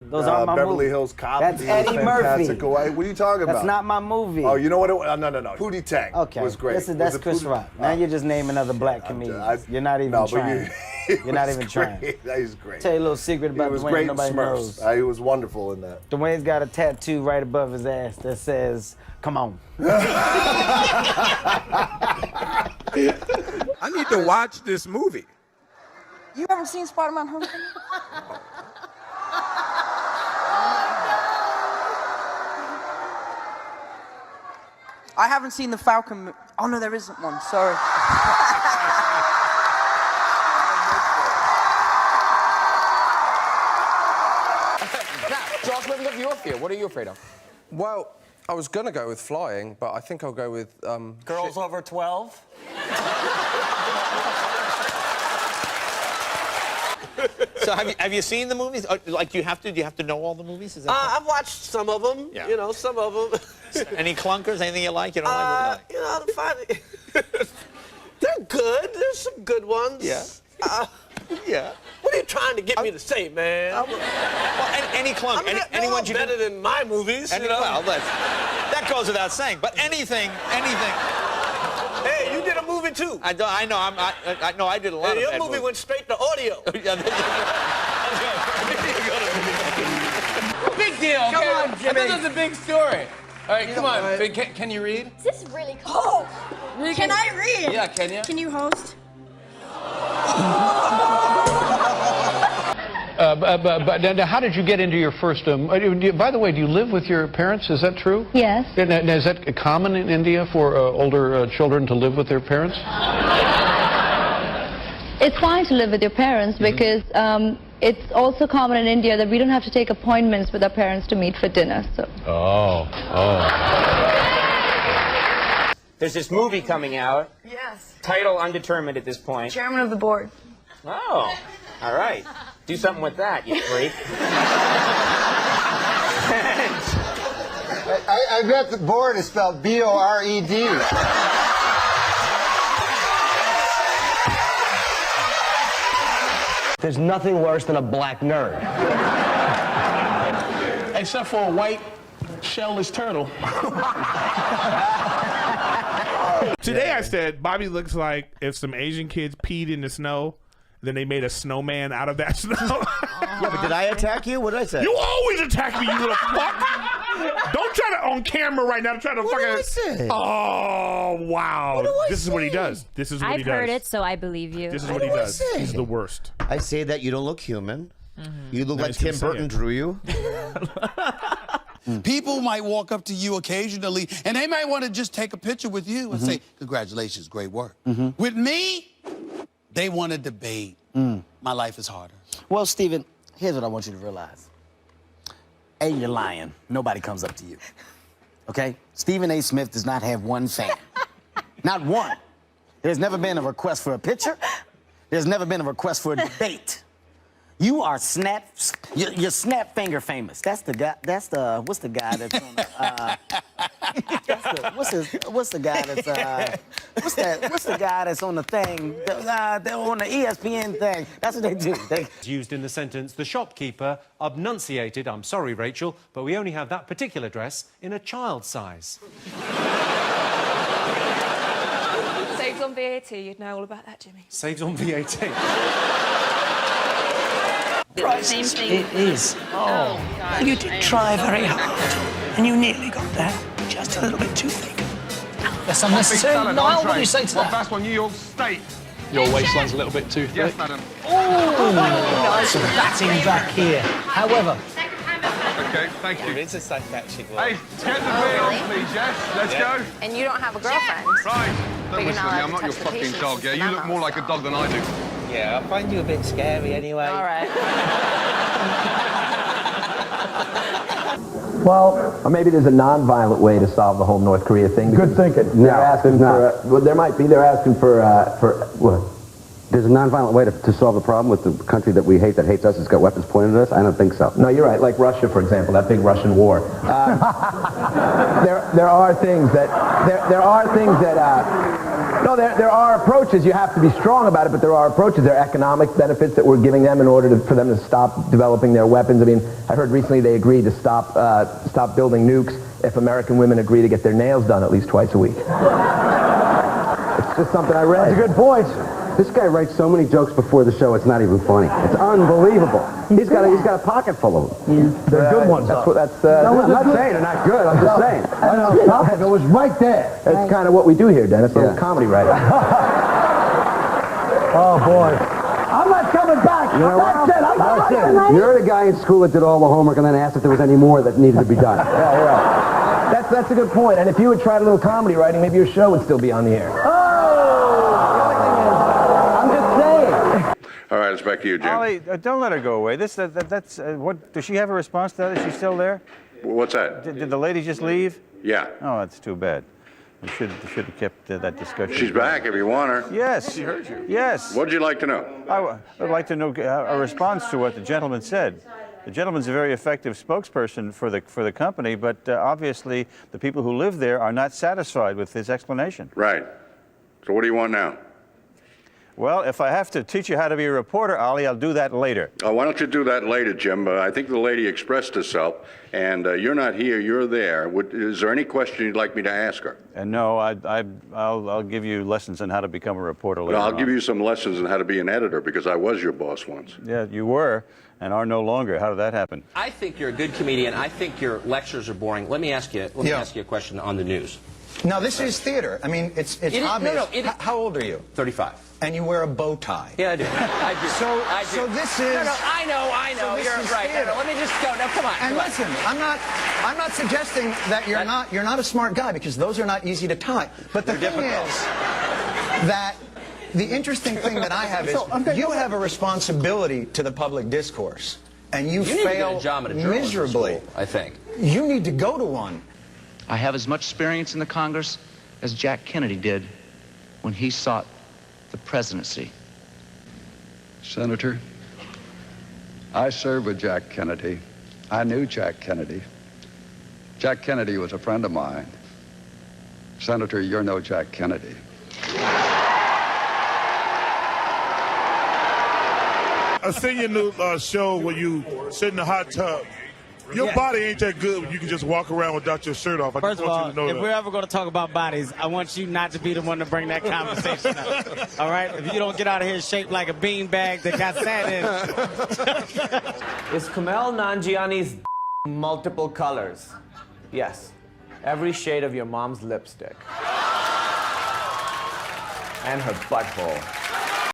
Those aren't my Beverly movies. Hills Cop. That's He was Eddie fantastic. Murphy. What are you talking about? That's not my movie. Oh, you know what? No. Pootie Tang was great. That's Chris Rock. Now you're just naming other black comedians. You're not even trying. You're not even trying. He's great. Tell you a little secret about He was Dwayne great in nobody knows. Smurfs. He was wonderful in that. Dwayne's got a tattoo right above his ass that says, "Come on." I need to watch this movie. You haven't seen Spider-Man Homecoming? I haven't seen the Falcon. Oh no, there isn't one. Sorry. Josh, what have your fear? What are you afraid of? Well, I was gonna go with flying, but I think I'll go with girls over 12. So have you seen the movies? Like, do you have to know all the movies? Is that I've watched some of them. Yeah. You know, some of them. any clunkers? Anything you like? You don't like? You know, they're good. There's some good ones. Yeah. Yeah. What are you trying to get me to say, man? Well, any clunk, anyone you better than my movies. You know? Well, that goes without saying. But anything. Hey, you did a movie too. I know. I did a lot of your bad movie movies. went straight to audio. Big deal. Come on, Jimmy. This is a big story. All right, come on. Can you read? This is really cool. Can I read? Yeah, can you? Can you host? But how did you get into your first? By the way, do you live with your parents? Is that true? Yes. Now, is that common in India for older children to live with their parents? It's fine to live with your parents because it's also common in India that we don't have to take appointments with our parents to meet for dinner. So. Oh. There's this movie coming out. Yes. Title undetermined at this point. Chairman of the board. Oh, all right. Do something with that, you freak. I bet the board is spelled B-O-R-E-D. There's nothing worse than a black nerd. Except for a white shellless turtle. Today I said Bobby looks like if some Asian kids peed in the snow, then they made a snowman out of that snow. Yeah, but did I attack you? What did I say? You always attack me, you little fuck. Don't try to on camera right now to try to What did I say? Oh wow! This is what he does. This is what he I've does. heard it, so I believe you. This is what he does. He's the worst. I say that you don't look human. You look I like was Tim gonna say Burton it. drew you. People might walk up to you occasionally, and they might want to just take a picture with you and say, congratulations, great work. With me, they want to debate. My life is harder. Well, Stephen, here's what I want you to realize. A, you're lying. Nobody comes up to you. Okay? Stephen A. Smith does not have one fan. Not one. There's never been a request for a picture. There's never been a request for a debate. You are you're snap finger famous. That's the guy. What's the guy that's on what's the guy that's what's the guy that's on the thing? They're on the ESPN thing. That's what they do. Used in the sentence, the shopkeeper obnunciated, I'm sorry, Rachel, but we only have that particular dress in a child size. Saves on VAT. You'd know all about that, Jimmy. Saves on VAT. Same thing. It is. Oh, You did try very hard, and you nearly got there. Just a little bit too thick. That's unnecessary. Niall, what do you say to that? Fast one, New York State. Your waistline's a little bit too thick. Yes, madam. Oh, nice batting back here. However, Okay, thank you. It's a psychiatric Hey, get the beer on, please, yes? Let's go. And you don't have a girlfriend. Right. Don't you're listen not to me, allowed I'm to not your touch the fucking patients dog, yeah? in You that look more like a dog than I do. Yeah, I find you a bit scary anyway. All right. Well, or maybe there's a non-violent way to solve the whole North Korea thing. Good thinking. They're asking for. Well, there might be. They're asking for what? There's a nonviolent way to solve the problem with the country that we hate, that hates us, that's got weapons pointed at us? I don't think so. No, you're right. Like Russia, for example, that big Russian war. There are things that there are approaches. You have to be strong about it, but there are approaches. There are economic benefits that we're giving them in order for them to stop developing their weapons. I mean, I heard recently they agreed to stop building nukes if American women agree to get their nails done at least twice a week. It's just something I read. That's a good point. This guy writes so many jokes before the show, it's not even funny. It's unbelievable. He's got a pocket full of them. Yeah. They're good ones. I'm not saying they're not good. I'm just saying. It was right there. That's kind of what we do here, Dennis. A little comedy writing. Oh, boy. I'm not coming back. That's it. I'm not coming back. You're the guy in school that did all the homework and then asked if there was any more that needed to be done. Yeah, you're right. That's a good point. And if you had tried a little comedy writing, maybe your show would still be on the air. All right, it's back to you, Jim. Ollie, don't let her go away. That's what. Does she have a response to that? Is she still there? What's that? Did the lady just leave? Yeah. Oh, that's too bad. We should have kept that discussion. She's back if you want her. Yes. She heard you. Yes. What'd you like to know? I would like to know a response to what the gentleman said. The gentleman's a very effective spokesperson for the company, but obviously the people who live there are not satisfied with his explanation. Right. So what do you want now? Well, if I have to teach you how to be a reporter, Ollie, I'll do that later. Oh, why don't you do that later, Jim? I think the lady expressed herself, and you're not here, you're there. Is there any question you'd like me to ask her? No, I'll give you lessons on how to become a reporter later. No, I'll give you some lessons on how to be an editor, because I was your boss once. Yeah, you were, and are no longer. How did that happen? I think you're a good comedian. I think your lectures are boring. Let me ask you a question on the news. Now, this is theater. I mean, it's obvious. How old are you? 35. And you wear a bow tie. Yeah, I do. I do. So this is... No, I know. So You're right. No, let me just go. No, come on. And listen, I'm not suggesting that you're not a smart guy, because those are not easy to tie. But the thing is that the interesting thing that I have is you have a responsibility to the public discourse, and you fail need to get a job at a journalism miserably. School, I think. You need to go to one. I have as much experience in the Congress as Jack Kennedy did when he sought the presidency. Senator, I served with Jack Kennedy. I knew Jack Kennedy. Jack Kennedy was a friend of mine. Senator, you're no Jack Kennedy. I seen your new show where you sit in the hot tub. Your body ain't that good when you can just walk around without your shirt off. First of all, you to know if that. we're ever going to talk about bodies, I want you not to be the one to bring that conversation up. All right? If you don't get out of here shaped like a beanbag that got sand in it. Is Kumail Nanjiani's multiple colors? Yes. Every shade of your mom's lipstick. And her butthole.